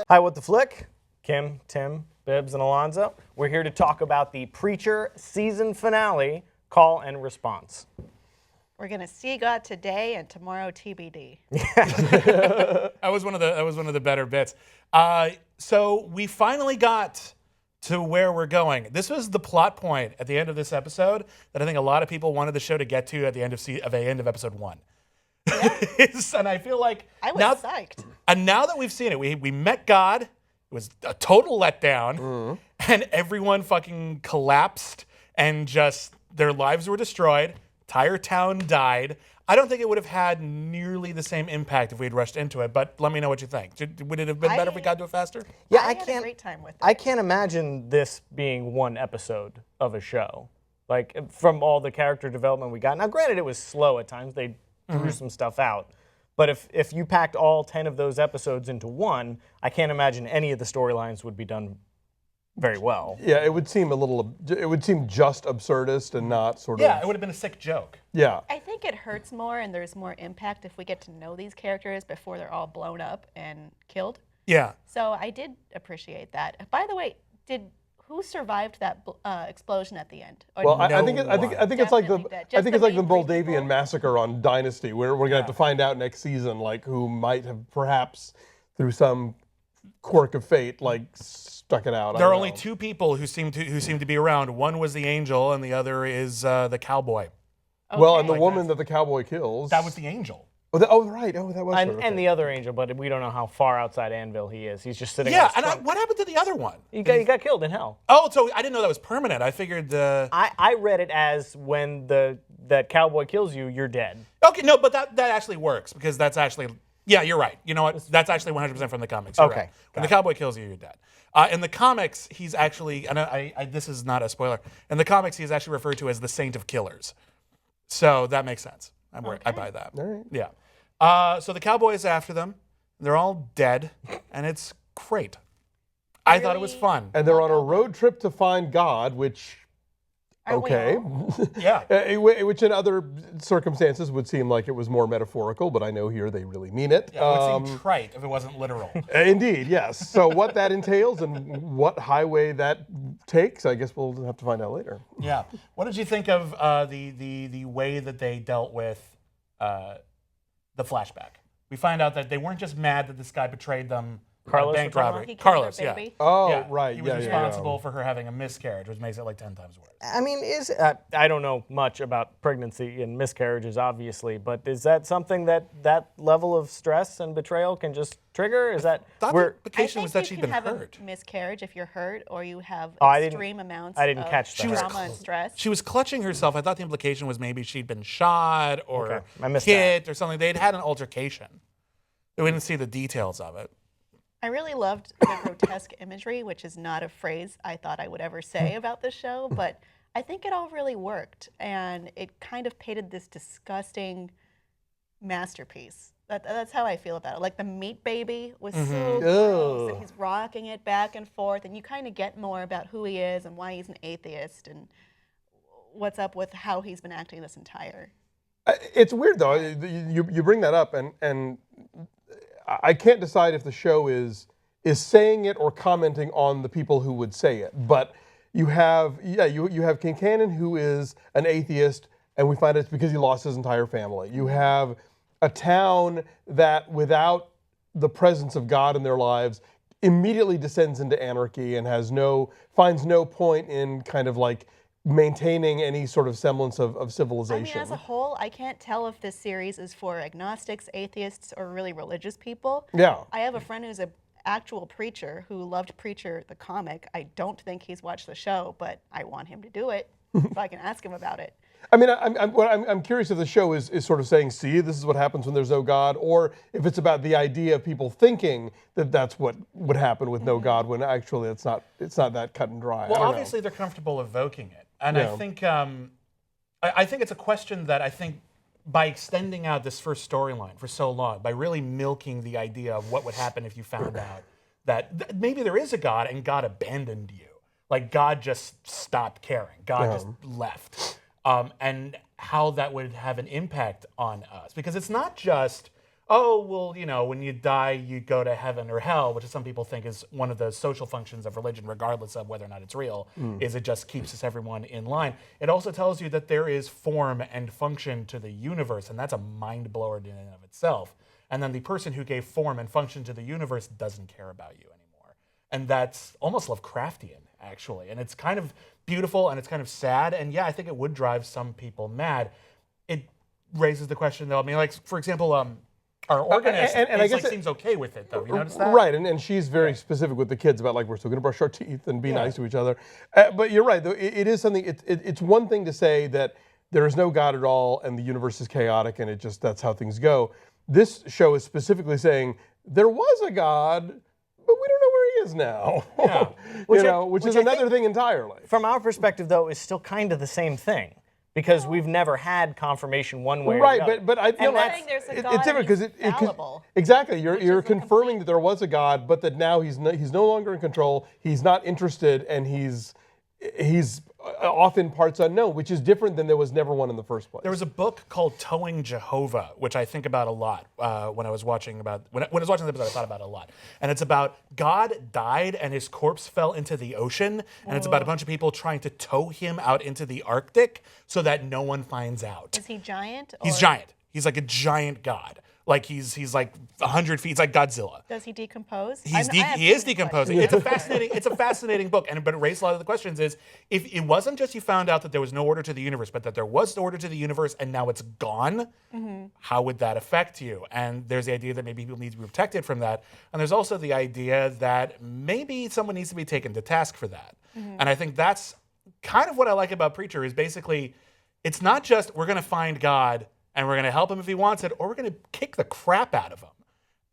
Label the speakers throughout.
Speaker 1: Hi, What the Flick? Kim, Tim, Bibbs, and Alonzo. We're here to talk about the Preacher season finale, Call and Response.
Speaker 2: We're gonna see God today and tomorrow TBD.
Speaker 3: That was one of the better bits. So we finally got to where we're going. This was the plot point at the end of this episode that I think a lot of people wanted the show to get to at the end of episode 1. Yeah. And I feel like
Speaker 2: I was psyched.
Speaker 3: And now that we've seen it, we met God. It was a total letdown, and everyone fucking collapsed, and just their lives were destroyed. Entire town died. I don't think it would have had nearly the same impact if we had rushed into it, but let me know what you think. Would it have been better if we got to it faster?
Speaker 1: Yeah,
Speaker 2: I had a great time with it.
Speaker 1: I can't imagine this being one episode of a show. Like, from all the character development we got. Now, granted, it was slow at times. They threw some stuff out. But if you packed all 10 of those episodes into one, I can't imagine any of the storylines would be done very well.
Speaker 4: Yeah, it would seem just absurdist and not sort of.
Speaker 3: Yeah, it would have been a sick joke.
Speaker 4: Yeah.
Speaker 2: I think it hurts more and there's more impact if we get to know these characters before they're all blown up and killed.
Speaker 3: Yeah.
Speaker 2: So I did appreciate that. By the way, who survived that explosion at the end? Or
Speaker 4: Well,
Speaker 2: did-
Speaker 4: I think it's like the
Speaker 2: Definitely dead. Just the
Speaker 4: the
Speaker 2: main
Speaker 4: Moldavian
Speaker 2: people?
Speaker 4: massacre on Dynasty. We're gonna have to find out next season, like who might have perhaps through some quirk of fate, like stuck it out.
Speaker 3: There are only two people who seem to be around. One was the angel, and the other is the cowboy.
Speaker 4: Well, and the
Speaker 2: Okay.
Speaker 4: woman that the cowboy kills.
Speaker 3: That was the angel.
Speaker 4: Right. Oh, that was her. Okay.
Speaker 1: And the other angel, but we don't know how far outside Anvil he is. He's just sitting on
Speaker 3: Yeah,
Speaker 1: his
Speaker 3: and
Speaker 1: trunk.
Speaker 3: what happened to the other one?
Speaker 1: He got killed in hell.
Speaker 3: Oh, so I didn't know that was permanent. I figured.
Speaker 1: I read it as when that cowboy kills you, you're dead.
Speaker 3: Okay, no, but that actually works because that's actually. Yeah, you're right. You know what? That's actually 100% from the comics. You're
Speaker 1: Okay,
Speaker 3: right. When the cowboy kills you, you're dead. In the comics, he's actually, and this is not a spoiler. In the comics, he's actually referred to as the Saint of Killers. So that makes sense. I buy that.
Speaker 4: All right.
Speaker 3: Yeah. So the cowboy is after them. They're all dead, and it's great. I thought it was fun.
Speaker 4: And they're on a road trip to find God, which.
Speaker 2: Aren't we
Speaker 4: Okay.
Speaker 2: all?
Speaker 3: Yeah.
Speaker 4: Which in other circumstances would seem like it was more metaphorical, but I know here they really mean it.
Speaker 3: It would seem trite if it wasn't literal.
Speaker 4: Indeed, yes. So what that entails and what highway that takes, I guess we'll have to find out later.
Speaker 3: Yeah. What did you think of the way that they dealt with the flashback? We find out that they weren't just mad that this guy betrayed them.
Speaker 1: Carlos,
Speaker 3: bank
Speaker 1: we're talking
Speaker 3: robbery.
Speaker 2: He killed her
Speaker 3: Carlos, yeah.
Speaker 2: baby.
Speaker 4: Oh,
Speaker 3: Yeah,
Speaker 4: right.
Speaker 3: He was
Speaker 4: yeah,
Speaker 3: responsible for her having a miscarriage, which makes it like 10 times worse.
Speaker 1: I mean, I don't know much about pregnancy and miscarriages, obviously, but is that something that level of stress and betrayal can just trigger? Is that
Speaker 3: The
Speaker 1: we're?
Speaker 3: implication was that she'd
Speaker 2: you
Speaker 3: been
Speaker 2: can have
Speaker 3: hurt.
Speaker 2: a miscarriage if you're hurt or you have
Speaker 1: I didn't-
Speaker 2: extreme amounts
Speaker 1: I didn't
Speaker 2: of
Speaker 1: catch that.
Speaker 2: trauma and stress.
Speaker 3: She was clutching herself. I thought the implication was maybe she'd been shot or
Speaker 1: Okay, I missed
Speaker 3: hit or something. They'd had an altercation. We didn't see the details of it.
Speaker 2: I really loved the grotesque imagery, which is not a phrase I thought I would ever say about the show, but I think it all really worked, and it kind of painted this disgusting masterpiece. That's how I feel about it. Like the meat baby was so gross, and he's rocking it back and forth, and you kind of get more about who he is and why he's an atheist and what's up with how he's been acting this entire.
Speaker 4: It's weird though. You bring that up, and I can't decide if the show is saying it or commenting on the people who would say it. But you have Kincannon, who is an atheist, and we find it's because he lost his entire family. You have a town that, without the presence of God in their lives, immediately descends into anarchy and finds no point in kind of like maintaining any sort of semblance of civilization.
Speaker 2: I mean, as a whole, I can't tell if this series is for agnostics, atheists, or really religious people.
Speaker 4: Yeah.
Speaker 2: I have a friend who's an actual preacher who loved Preacher, the comic. I don't think he's watched the show, but I want him to do it so I can ask him about it.
Speaker 4: I mean, I'm curious if the show is sort of saying, see, this is what happens when there's no God, or if it's about the idea of people thinking that that's what would happen with no God, when actually it's not that cut and dry.
Speaker 3: Well,
Speaker 4: I don't
Speaker 3: obviously they're comfortable evoking it, and I think it's a question that I think by extending out this first storyline for so long, by really milking the idea of what would happen if you found out that maybe there is a God and God abandoned you, like God just stopped caring, God just left, and how that would have an impact on us, because it's not just oh, well, when you die, you go to heaven or hell, which some people think is one of the social functions of religion, regardless of whether or not it's real, is it just keeps us everyone in line. It also tells you that there is form and function to the universe, and that's a mind blower in and of itself. And then the person who gave form and function to the universe doesn't care about you anymore. And that's almost Lovecraftian, actually. And it's kind of beautiful and it's kind of sad. And yeah, I think it would drive some people mad. It raises the question, though. I mean, like, for example, our organist
Speaker 4: and I guess
Speaker 3: seems okay with it, though. You notice that?
Speaker 4: Right, and she's very specific with the kids about, like, we're still going to brush our teeth and be nice to each other. But you're right, though. It is something, it's one thing to say that there is no God at all and the universe is chaotic and that's how things go. This show is specifically saying there was a God, but we don't know where he is now.
Speaker 3: Yeah.
Speaker 4: Which is another thing entirely.
Speaker 1: From our perspective, though, is still kind of the same thing. Because we've never had confirmation one way or the other.
Speaker 4: Right, but I feel like
Speaker 2: there's a God
Speaker 4: it's different because exactly you're confirming that there was a God, but that now he's no longer in control. He's not interested, and he's off in parts unknown, which is different than there was never one in the first place.
Speaker 3: There was a book called Towing Jehovah, which I think about a lot when I was watching the episode. I thought about it a lot, and it's about God died and his corpse fell into the ocean, and it's about a bunch of people trying to tow him out into the Arctic so that no one finds out.
Speaker 2: Is he giant?
Speaker 3: He's giant. He's like a giant god. Like he's like 100 feet. He's like Godzilla.
Speaker 2: Does he decompose?
Speaker 3: He is decomposing. It's a fascinating book, but it raises a lot of the questions. Is if it wasn't just you found out that there was no order to the universe, but that there was order to the universe and now it's gone, how would that affect you? And there's the idea that maybe people need to be protected from that. And there's also the idea that maybe someone needs to be taken to task for that. And I think that's kind of what I like about Preacher is basically it's not just we're going to find God and we're going to help him if he wants it, or we're going to kick the crap out of him.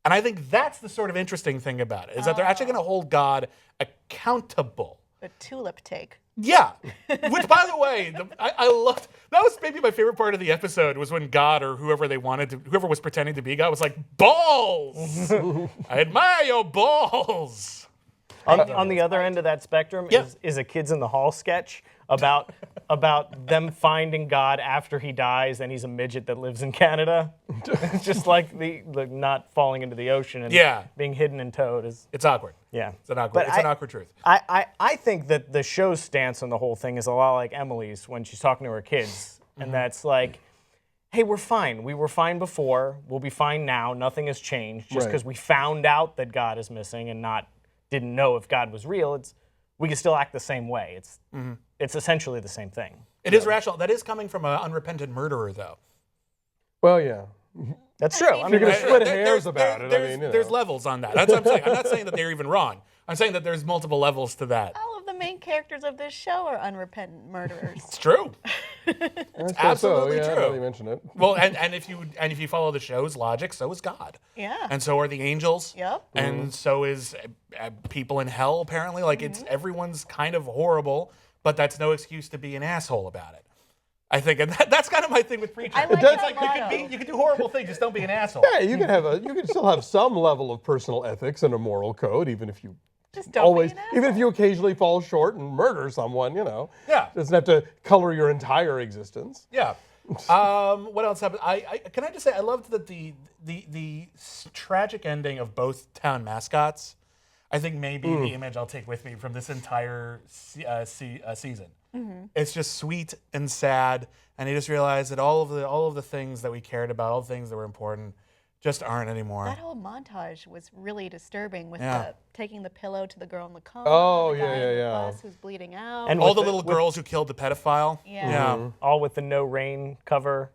Speaker 3: And I think that's the sort of interesting thing about it, is that they're actually going to hold God accountable.
Speaker 2: A tulip take.
Speaker 3: Yeah. Which, by the way, I loved. That was maybe my favorite part of the episode was when God or whoever was pretending to be God was like, balls! I admire your balls!
Speaker 1: On the other end of that spectrum is a Kids in the Hall sketch about them finding God after he dies and he's a midget that lives in Canada. Just like the not falling into the ocean and being hidden and towed is.
Speaker 3: It's awkward.
Speaker 1: Yeah.
Speaker 3: It's an awkward truth.
Speaker 1: I think that the show's stance on the whole thing is a lot like Emily's when she's talking to her kids. And that's like, hey, we're fine. We were fine before. We'll be fine now. Nothing has changed. Just because we found out that God is missing and didn't know if God was real, we can still act the same way. It's essentially the same thing.
Speaker 3: It is rational. That is coming from an unrepentant murderer, though.
Speaker 4: Well, yeah.
Speaker 1: That's true. I mean,
Speaker 4: you're going to split hairs about it.
Speaker 3: There's levels on that. That's what I'm saying. I'm not saying that they're even wrong. I'm saying that there's multiple levels to that.
Speaker 2: All of the main characters of this show are unrepentant murderers.
Speaker 3: It's true. It's absolutely true.
Speaker 4: Now that you mention it.
Speaker 3: Well, and if you follow the show's logic, so is God.
Speaker 2: Yeah.
Speaker 3: And so are the angels.
Speaker 2: Yep.
Speaker 3: And so is people in hell. Apparently, like everyone's kind of horrible, but that's no excuse to be an asshole about it. I think, and that's kind of my thing with Preacher.
Speaker 2: I like that motto.
Speaker 3: You can do horrible things, just don't be an asshole.
Speaker 4: Yeah, you can still have some level of personal ethics and a moral code, even if you
Speaker 2: just don't be an asshole.
Speaker 4: even if you occasionally fall short and murder someone,
Speaker 3: Yeah.
Speaker 4: It doesn't have to color your entire existence.
Speaker 3: Yeah. What else happened? Can I just say I loved that the tragic ending of both town mascots. I think maybe the image I'll take with me from this entire season. It's just sweet and sad, and you just realize that all of the things that we cared about, all the things that were important, just aren't anymore.
Speaker 2: That whole montage was really disturbing with taking the pillow to the girl in the coma.
Speaker 4: Oh,
Speaker 2: the guy
Speaker 4: yeah.
Speaker 2: in the bus who's bleeding out.
Speaker 1: And
Speaker 3: all the little girls who killed the pedophile.
Speaker 2: Yeah.
Speaker 1: All with the No Rain cover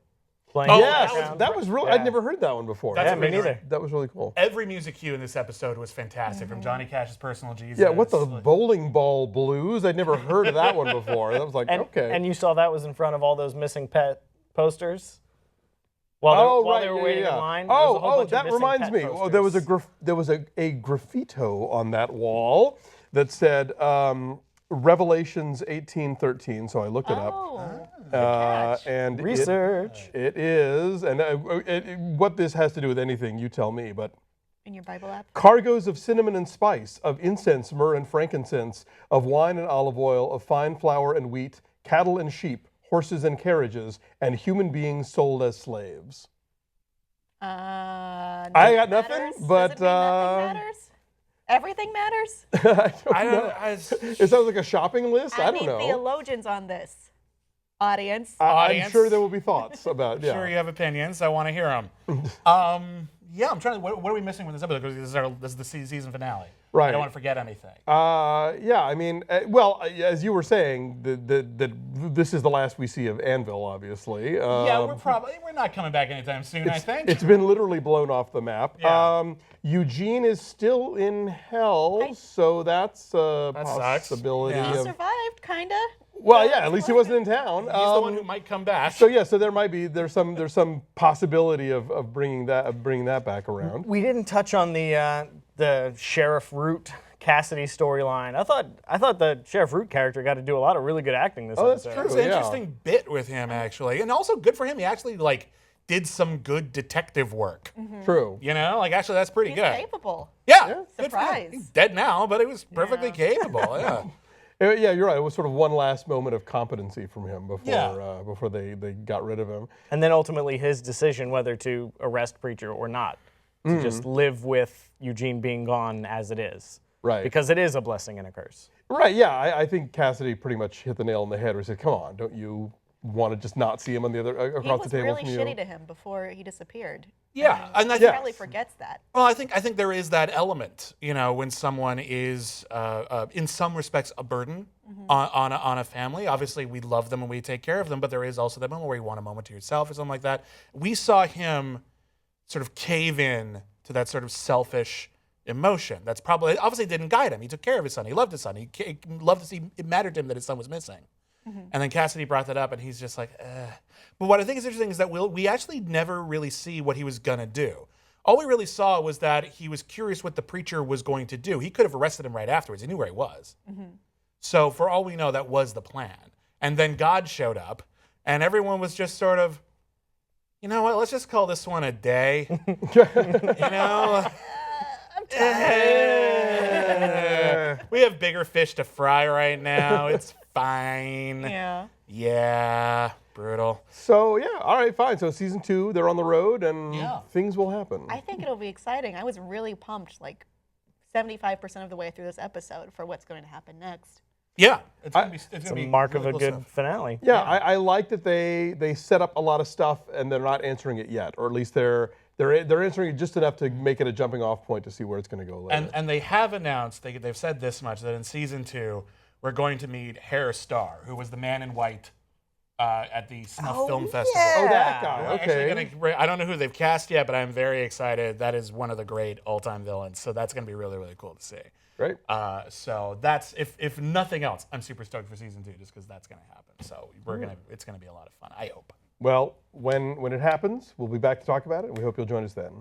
Speaker 1: playing.
Speaker 3: Oh,
Speaker 4: Yes, that was really. I'd never heard that one before.
Speaker 3: That's
Speaker 1: me neither.
Speaker 4: That was really cool.
Speaker 3: Every music cue in this episode was fantastic, from Johnny Cash's Personal Jesus.
Speaker 4: Yeah, what the bowling ball blues? I'd never heard of that one before. That was like, okay.
Speaker 1: And you saw that was in front of all those missing pet posters? While they were waiting in line?
Speaker 4: That reminds me. Well, there was a graffito on that wall that said Revelations 18:13. So I looked it up. And
Speaker 1: research.
Speaker 4: It is, and what this has to do with anything, you tell me. But
Speaker 2: in your Bible app.
Speaker 4: Cargoes of cinnamon and spice, of incense, myrrh and frankincense, of wine and olive oil, of fine flour and wheat, cattle and sheep, horses and carriages, and human beings sold as slaves. I got nothing,
Speaker 2: matters?
Speaker 4: but
Speaker 2: Does it mean nothing matters? Everything matters?
Speaker 4: I don't know. It sounds like a shopping list. I don't know.
Speaker 2: Theologians on this. Audience.
Speaker 4: I'm sure there will be thoughts about. Yeah.
Speaker 3: Sure, you have opinions. I want to hear them. Yeah, I'm trying to. What are we missing with this episode? Because this is the season finale.
Speaker 4: Right.
Speaker 3: I don't want to forget anything.
Speaker 4: Yeah, I mean, as you were saying, this is the last we see of Anvil, obviously.
Speaker 3: Yeah, we're not coming back anytime soon, I think.
Speaker 4: It's been literally blown off the map.
Speaker 3: Yeah.
Speaker 4: Eugene is still in hell, so that's a
Speaker 3: sucks.
Speaker 4: possibility.
Speaker 3: Yeah.
Speaker 2: He
Speaker 4: Of,
Speaker 2: survived, kind of.
Speaker 4: well, yeah, at least he wasn't in town.
Speaker 3: He's the one who might come back.
Speaker 4: So yeah, so there's some possibility of bringing that back around.
Speaker 1: We didn't touch on the Sheriff Root Cassidy storyline. I thought the Sheriff Root character got to do a lot of really good acting this
Speaker 4: that's
Speaker 1: episode.
Speaker 4: true.
Speaker 3: It's an interesting bit with him, actually. And also good for him. He actually, did some good detective work.
Speaker 4: True.
Speaker 3: You know? Actually, that's pretty
Speaker 2: He's
Speaker 3: good.
Speaker 2: capable.
Speaker 3: Yeah. Good for him.
Speaker 2: Surprise.
Speaker 3: He's dead now, but he was perfectly capable. Yeah.
Speaker 4: Yeah, you're right. It was sort of one last moment of competency from him before
Speaker 3: Yeah.
Speaker 4: before they got rid of him.
Speaker 1: And then ultimately his decision whether to arrest Preacher or not. To just live with Eugene being gone as it is.
Speaker 4: Right.
Speaker 1: Because it is a blessing and a curse.
Speaker 4: Right, yeah. I think Cassidy pretty much hit the nail on the head where he said, come on, don't you want to just not see him on the other across the table
Speaker 2: He was
Speaker 4: from
Speaker 2: really
Speaker 4: you?
Speaker 2: shitty to him before he disappeared.
Speaker 3: Yeah. And I
Speaker 2: He
Speaker 3: think,
Speaker 2: probably forgets that.
Speaker 3: well, I think there is that element, when someone is, in some respects, a burden on a family. Obviously, we love them and we take care of them, but there is also that moment where you want a moment to yourself or something like that. We saw him sort of cave in to that sort of selfish emotion. That's probably, obviously didn't guide him. He took care of his son. He loved his son. He loved to see, it mattered to him that his son was missing. And then Cassidy brought that up and he's just like, eh. But what I think is interesting is that we actually never really see what he was going to do. All we really saw was that he was curious what the preacher was going to do. He could have arrested him right afterwards. He knew where he was. So for all we know, that was the plan. And then God showed up and everyone was just sort of, you know what, let's just call this one a day.
Speaker 2: I'm tired.
Speaker 3: We have bigger fish to fry right now. It's fine.
Speaker 2: Yeah.
Speaker 3: Yeah, brutal.
Speaker 4: So, yeah, all right, fine. So season 2, they're on the road and things will happen.
Speaker 2: I think it'll be exciting. I was really pumped, 75% of the way through this episode for what's going to happen next.
Speaker 3: Yeah, it's gonna
Speaker 1: It's a
Speaker 3: be
Speaker 1: mark of
Speaker 3: really
Speaker 1: a
Speaker 3: cool
Speaker 1: good
Speaker 3: stuff.
Speaker 1: finale.
Speaker 4: Yeah, I like that they set up a lot of stuff and they're not answering it yet, or at least they're answering it just enough to make it a jumping off point to see where it's going to go later.
Speaker 3: And they have announced, they've said this much, that in season 2, we're going to meet Harris Starr, who was the man in white at the Snuff Film Festival.
Speaker 4: Oh, that guy.
Speaker 3: We're
Speaker 4: Okay.
Speaker 3: actually I don't know who they've cast yet, but I'm very excited. That is one of the great all-time villains, so that's going to be really, really cool to see.
Speaker 4: Great.
Speaker 3: So that's, if nothing else, I'm super stoked for season 2 just because that's going to happen. So it's going to be a lot of fun, I hope.
Speaker 4: Well, when it happens, we'll be back to talk about it, and we hope you'll join us then.